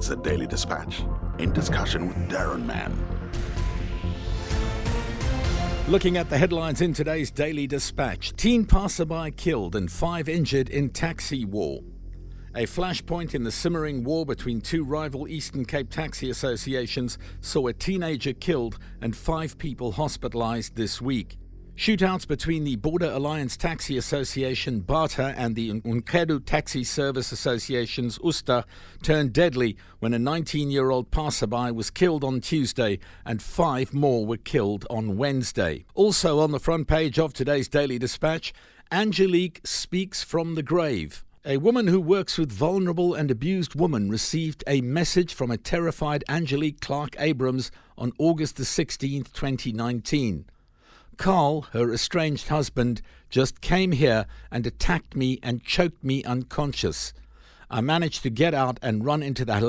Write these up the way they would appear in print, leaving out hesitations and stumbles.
It's the Daily Dispatch, in discussion with Daron Mann. Looking at the headlines in today's Daily Dispatch. Teen passerby killed and 5 injured in taxi war. A flashpoint in the simmering war between two rival Eastern Cape taxi associations saw a teenager killed and 5 people hospitalized this week. Shootouts between the Border Alliance Taxi Association, BATA, and the Unkedu Taxi Service Association's USTA turned deadly when a 19-year-old passerby was killed on Tuesday and 5 more were killed on Wednesday. Also on the front page of today's Daily Dispatch, Angelique speaks from the grave. A woman who works with vulnerable and abused women received a message from a terrified Angelique Clark Abrams on August the 16th, 2019. Carl, her estranged husband, just came here and attacked me and choked me unconscious. I managed to get out and run into the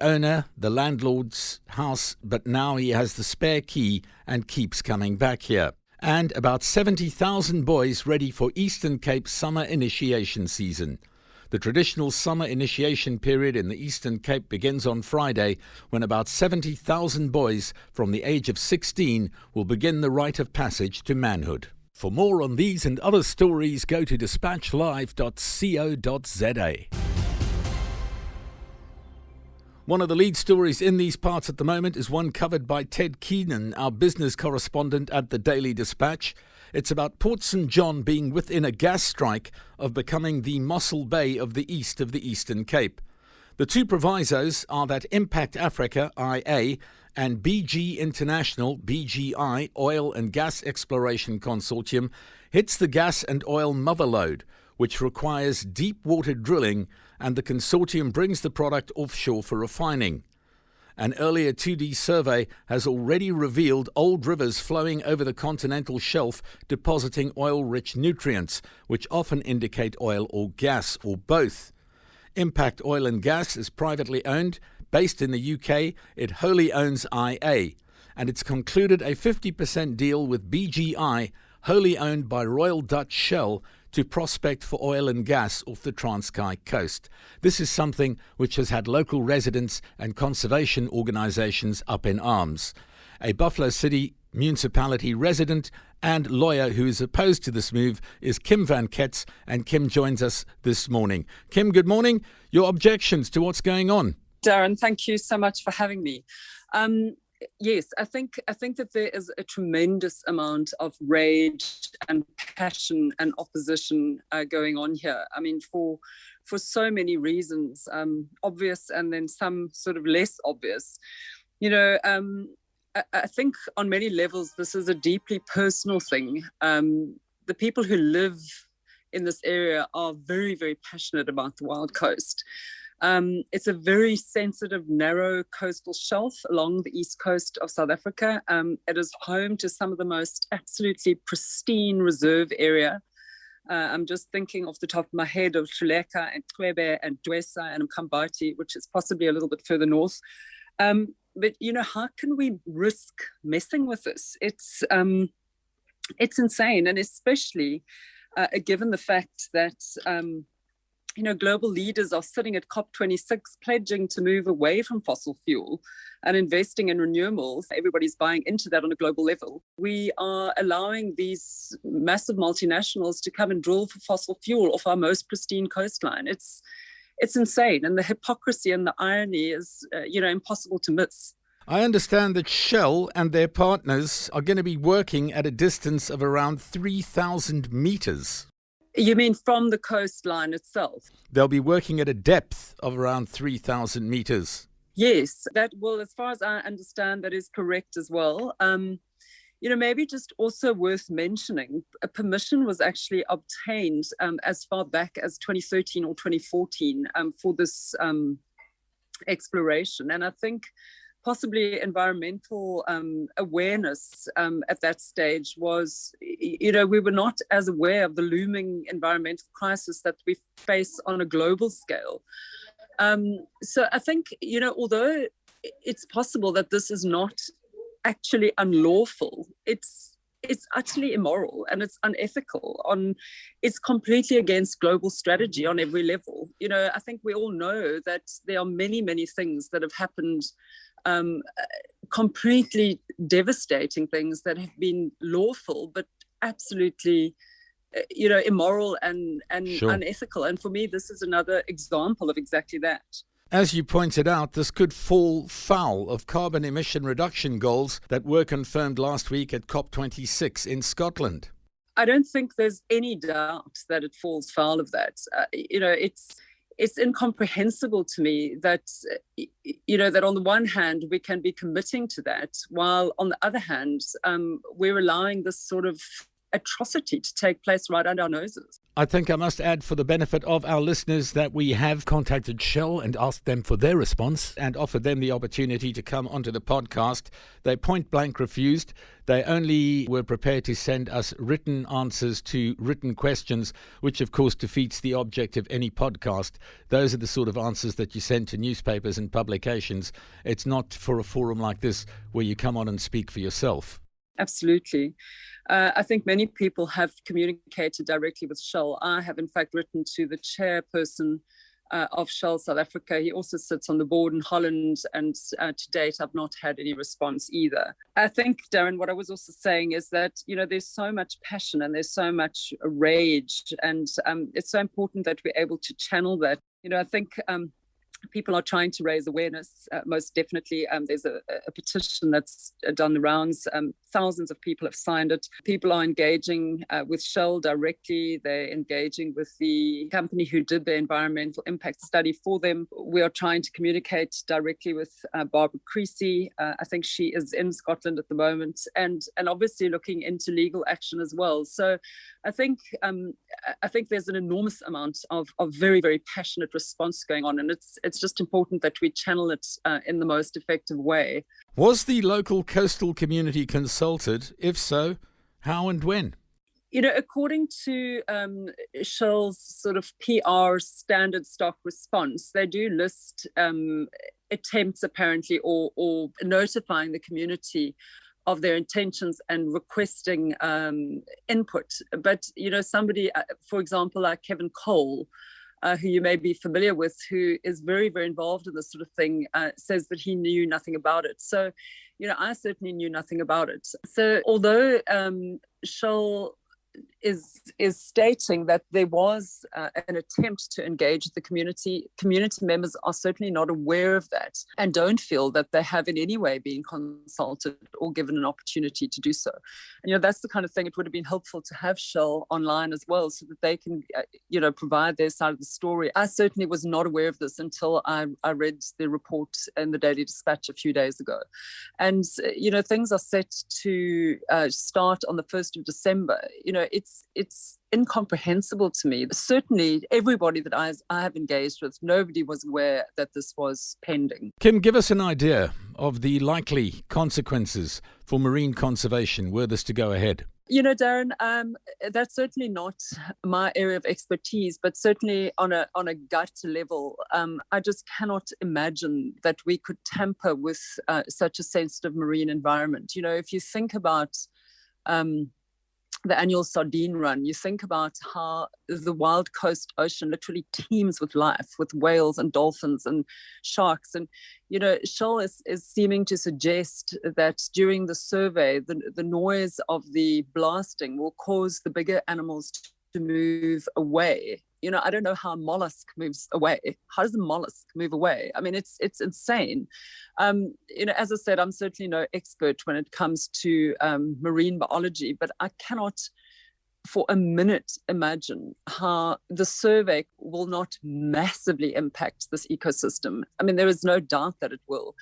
owner, the landlord's house, but now he has the spare key and keeps coming back here. And about 70,000 boys ready for Eastern Cape summer initiation season. The traditional summer initiation period in the Eastern Cape begins on Friday, when about 70,000 boys from the age of 16 will begin the rite of passage to manhood. For more on these and other stories, go to dispatchlive.co.za. One of the lead stories in these parts at the moment is one covered by Ted Keenan, our business correspondent at the Daily Dispatch. It's about Port St. John being within a gas strike of becoming the Mossel Bay of the east of the Eastern Cape. The two provisos are that Impact Africa, IA, and BG International, BGI, Oil and Gas Exploration Consortium, hits the gas and oil motherlode, which requires deep water drilling, and the consortium brings the product offshore for refining. An earlier 2D survey has already revealed old rivers flowing over the continental shelf depositing oil-rich nutrients, which often indicate oil or gas, or both. Impact Oil and Gas is privately owned. Based in the UK, it wholly owns IA, and it's concluded a 50% deal with BGI, wholly owned by Royal Dutch Shell, to prospect for oil and gas off the Transkei coast. This is something which has had local residents and conservation organisations up in arms. A Buffalo City municipality resident and lawyer who is opposed to this move is Kim van Kets, and Kim joins us this morning. Kim, good morning. Your objections to what's going on? Daron, thank you so much for having me. Yes, I think that there is a tremendous amount of rage and passion and opposition going on here. I mean, for so many reasons, obvious and then some sort of less obvious. You know, I think on many levels this is a deeply personal thing. The people who live in this area are very, very passionate about the Wild Coast. It's a very sensitive, narrow coastal shelf along the east coast of South Africa. It is home to some of the most absolutely pristine reserve area. I'm just thinking off the top of my head of Hluleka and Kwebe and Dwesa and Mkambati, which is possibly a little bit further north. But, you know, how can we risk messing with this? It's insane, and especially given the fact that you know, global leaders are sitting at COP26 pledging to move away from fossil fuel and investing in renewables. Everybody's buying into that on a global level. We are allowing these massive multinationals to come and drill for fossil fuel off our most pristine coastline. It's insane. And the hypocrisy and the irony is, impossible to miss. I understand that Shell and their partners are going to be working at a distance of around 3,000 meters. You mean from the coastline itself? They'll be working at a depth of around 3,000 meters. Yes, that will, as far as I understand, that is correct as well. Maybe just also worth mentioning, a permission was actually obtained as far back as 2013 or 2014 for this exploration. And I think possibly environmental awareness at that stage was, we were not as aware of the looming environmental crisis that we face on a global scale. So I think, although it's possible that this is not actually unlawful, it's it's utterly immoral and it's unethical. It's completely against global strategy on every level. I think we all know that there are many, many things that have happened, completely devastating things that have been lawful, but absolutely immoral and Sure. unethical. And for me, this is another example of exactly that. As you pointed out, this could fall foul of carbon emission reduction goals that were confirmed last week at COP26 in Scotland. I don't think there's any doubt that it falls foul of that. It's incomprehensible to me that, that on the one hand, we can be committing to that, while on the other hand, we're allowing this sort of atrocity to take place right under our noses. I think I must add, for the benefit of our listeners, that we have contacted Shell and asked them for their response and offered them the opportunity to come onto the podcast. They point blank refused. They only were prepared to send us written answers to written questions, which of course defeats the object of any podcast. Those are the sort of answers that you send to newspapers and publications. It's not for a forum like this where you come on and speak for yourself. Absolutely. I think many people have communicated directly with Shell. I have, in fact, written to the chairperson of Shell South Africa. He also sits on the board in Holland, and to date, I've not had any response either. I think, Daron, what I was also saying is that, there's so much passion and there's so much rage, and it's so important that we're able to channel that. I think people are trying to raise awareness, most definitely. There's a petition that's done the rounds. Thousands of people have signed it. People are engaging with Shell directly. They're engaging with the company who did the environmental impact study for them. We are trying to communicate directly with Barbara Creasy. I think she is in Scotland at the moment, and obviously looking into legal action as well. So I think there's an enormous amount of very, very passionate response going on, and it's just important that we channel it in the most effective way. Was the local coastal community consulted? If so, how and when? According to Shell's sort of PR standard stock response, they do list attempts apparently or notifying the community of their intentions and requesting input. But, somebody, for example, like Kevin Cole, who you may be familiar with, who is very, very involved in this sort of thing, says that he knew nothing about it. So, I certainly knew nothing about it. So although Shell is stating that there was an attempt to engage the community members are certainly not aware of that and don't feel that they have in any way been consulted or given an opportunity to do so. And that's the kind of thing. It would have been helpful to have Shell online as well, so that they can provide their side of the story. I certainly was not aware of this until I read the report in the Daily Dispatch a few days ago. And things are set to start on the 1st of December. It's incomprehensible to me. Certainly, everybody that I have engaged with, nobody was aware that this was pending. Kim, give us an idea of the likely consequences for marine conservation were this to go ahead. Daron, that's certainly not my area of expertise, but certainly on a gut level, I just cannot imagine that we could tamper with such a sensitive marine environment. If you think about the annual sardine run, you think about how the wild coast ocean literally teems with life, with whales and dolphins and sharks. And, Shell is seeming to suggest that during the survey, the noise of the blasting will cause the bigger animals to move away. I don't know how a mollusk moves away. How does a mollusk move away? I mean, it's insane. As I said, I'm certainly no expert when it comes to marine biology, but I cannot for a minute imagine how the survey will not massively impact this ecosystem. I mean, there is no doubt that it will.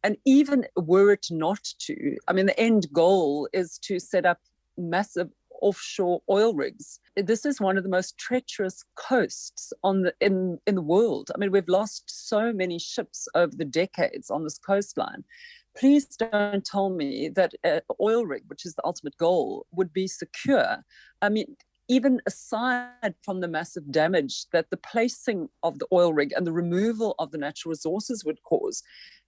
And even were it not to, I mean, the end goal is to set up massive offshore oil rigs. This is one of the most treacherous coasts in the world. I mean, we've lost so many ships over the decades on this coastline. Please don't tell me that an oil rig, which is the ultimate goal, would be secure. I mean, even aside from the massive damage that the placing of the oil rig and the removal of the natural resources would cause,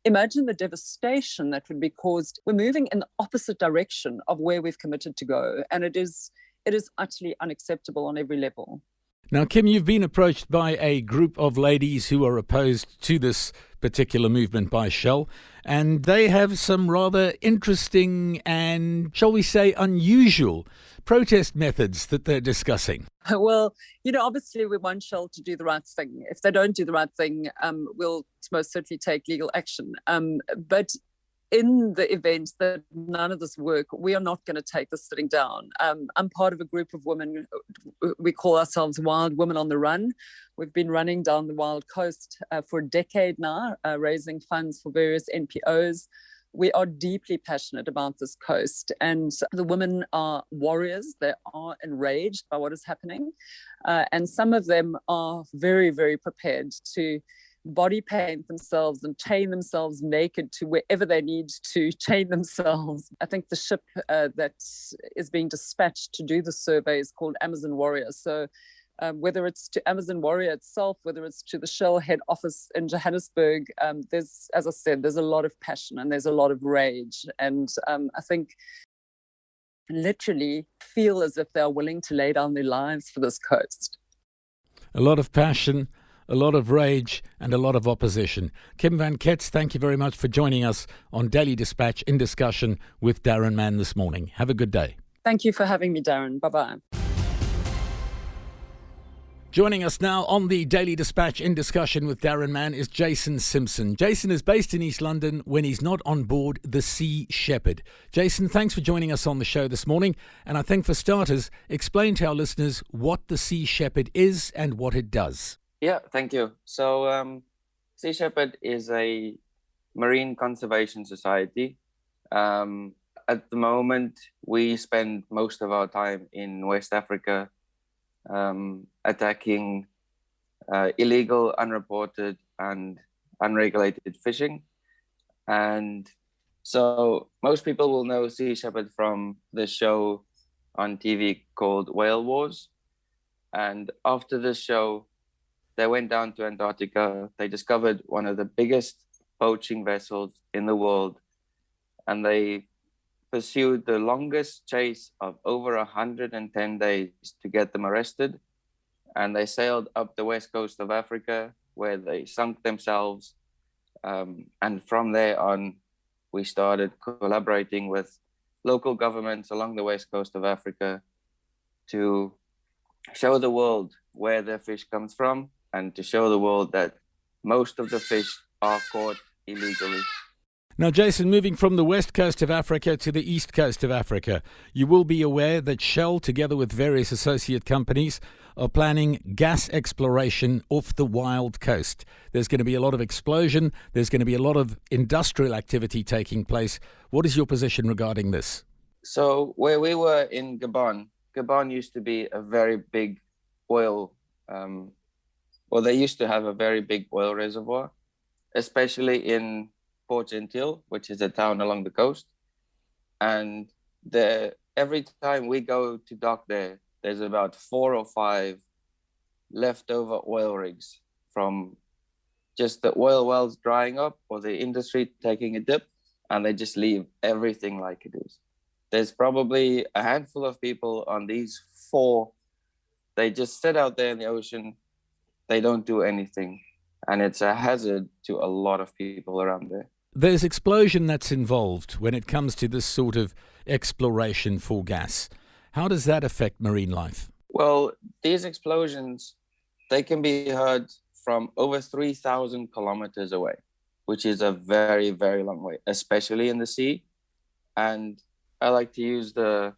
imagine the devastation that would be caused. We're moving in the opposite direction of where we've committed to go, and it is utterly unacceptable on every level. Now, Kim, you've been approached by a group of ladies who are opposed to this particular movement by Shell, and they have some rather interesting and, shall we say, unusual protest methods that they're discussing. Well, obviously we want Shell to do the right thing. If they don't do the right thing, we'll most certainly take legal action. But in the event that none of this work, we are not going to take this sitting down. I'm part of a group of women. We call ourselves Wild Women on the Run. We've been running down the Wild Coast for a decade now, raising funds for various NPOs. We are deeply passionate about this coast, and the women are warriors. They are enraged by what is happening. And some of them are very, very prepared to body paint themselves and chain themselves naked to wherever they need to chain themselves. I think the ship that is being dispatched to do the survey is called Amazon Warrior. So whether it's to Amazon Warrior itself, whether it's to the Shell head office in Johannesburg, there's, as I said, there's a lot of passion and there's a lot of rage. And I think literally feel as if they're willing to lay down their lives for this coast. A lot of passion, a lot of rage, and a lot of opposition. Kim van Kets, thank you very much for joining us on Daily Dispatch in discussion with Daron Mann this morning. Have a good day. Thank you for having me, Daron. Bye-bye. Joining us now on the Daily Dispatch in discussion with Daron Mann is Jason Simpson. Jason is based in East London when he's not on board the Sea Shepard. Jason, thanks for joining us on the show this morning. And I think for starters, explain to our listeners what the Sea Shepard is and what it does. Yeah, thank you. So Sea Shepard is a marine conservation society. At the moment, we spend most of our time in West Africa attacking illegal, unreported and unregulated fishing. And so most people will know Sea Shepard from the show on TV called Whale Wars. And after this show, they went down to Antarctica. They discovered one of the biggest poaching vessels in the world, and they pursued the longest chase of over 110 days to get them arrested. And they sailed up the west coast of Africa, where they sunk themselves. And from there on, we started collaborating with local governments along the west coast of Africa to show the world where their fish comes from, and to show the world that most of the fish are caught illegally. Now, Jason, moving from the west coast of Africa to the east coast of Africa, you will be aware that Shell, together with various associate companies, are planning gas exploration off the wild coast. There's going to be a lot of explosion. There's going to be a lot of industrial activity taking place. What is your position regarding this? So where we were in Gabon used to be a very big oil they used to have a very big oil reservoir, especially in Port Gentil, which is a town along the coast. And every time we go to dock there's about 4 or 5 leftover oil rigs from just the oil wells drying up or the industry taking a dip, and they just leave everything like it is. There's probably a handful of people on these 4. They just sit out there in the ocean. They don't do anything. And it's a hazard to a lot of people around there. There's explosion that's involved when it comes to this sort of exploration for gas. How does that affect marine life? Well, these explosions, they can be heard from over 3,000 kilometers away, which is a very, very long way, especially in the sea. And I like to use the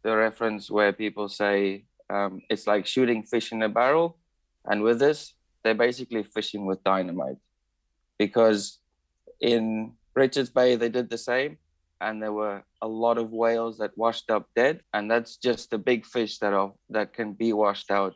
reference where people say it's like shooting fish in a barrel. And with this, they're basically fishing with dynamite, because in Richards Bay, they did the same. And there were a lot of whales that washed up dead. And that's just the big fish that can be washed out.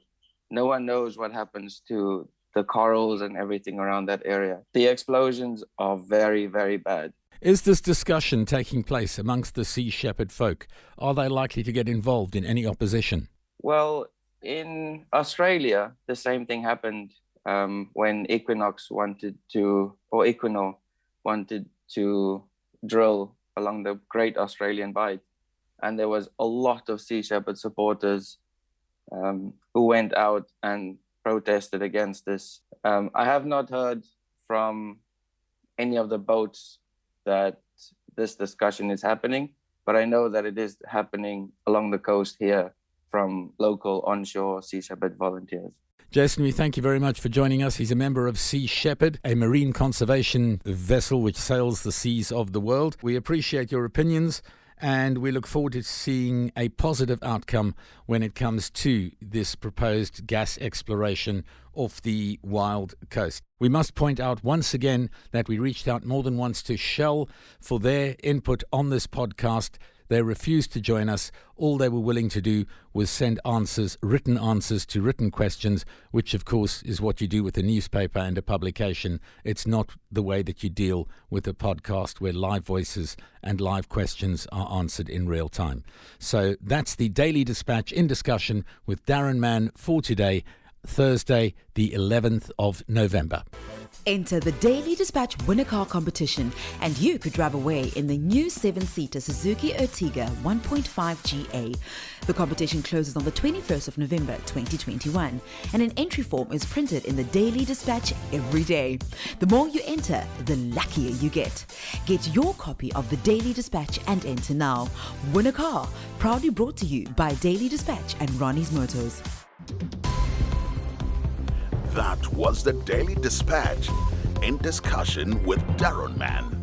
No one knows what happens to the corals and everything around that area. The explosions are very, very bad. Is this discussion taking place amongst the Sea Shepard folk? Are they likely to get involved in any opposition? Well, in Australia, the same thing happened when Equinor wanted to drill along the Great Australian Bight. And there was a lot of Sea Shepherd supporters who went out and protested against this. I have not heard from any of the boats that this discussion is happening, but I know that it is happening along the coast here from local onshore Sea Shepherd volunteers. Jason, we thank you very much for joining us. He's a member of Sea Shepard, a marine conservation vessel which sails the seas of the world. We appreciate your opinions, and we look forward to seeing a positive outcome when it comes to this proposed gas exploration off the wild coast. We must point out once again that we reached out more than once to Shell for their input on this podcast. They refused to join us. All they were willing to do was send answers, written answers to written questions, which of course is what you do with a newspaper and a publication. It's not the way that you deal with a podcast where live voices and live questions are answered in real time. So that's the Daily Dispatch in discussion with Daron Mann for today, Thursday, the 11th of November. Enter the Daily Dispatch Winner Car competition and you could drive away in the new 7-seater Suzuki Ertiga 1.5 GA. The competition closes on the 21st of November 2021 and an entry form is printed in the Daily Dispatch every day. The more you enter, the luckier you get. Get your copy of the Daily Dispatch and enter now. Win a car, proudly brought to you by Daily Dispatch and Ronnie's Motors. That was the Daily Dispatch in discussion with Daron Mann.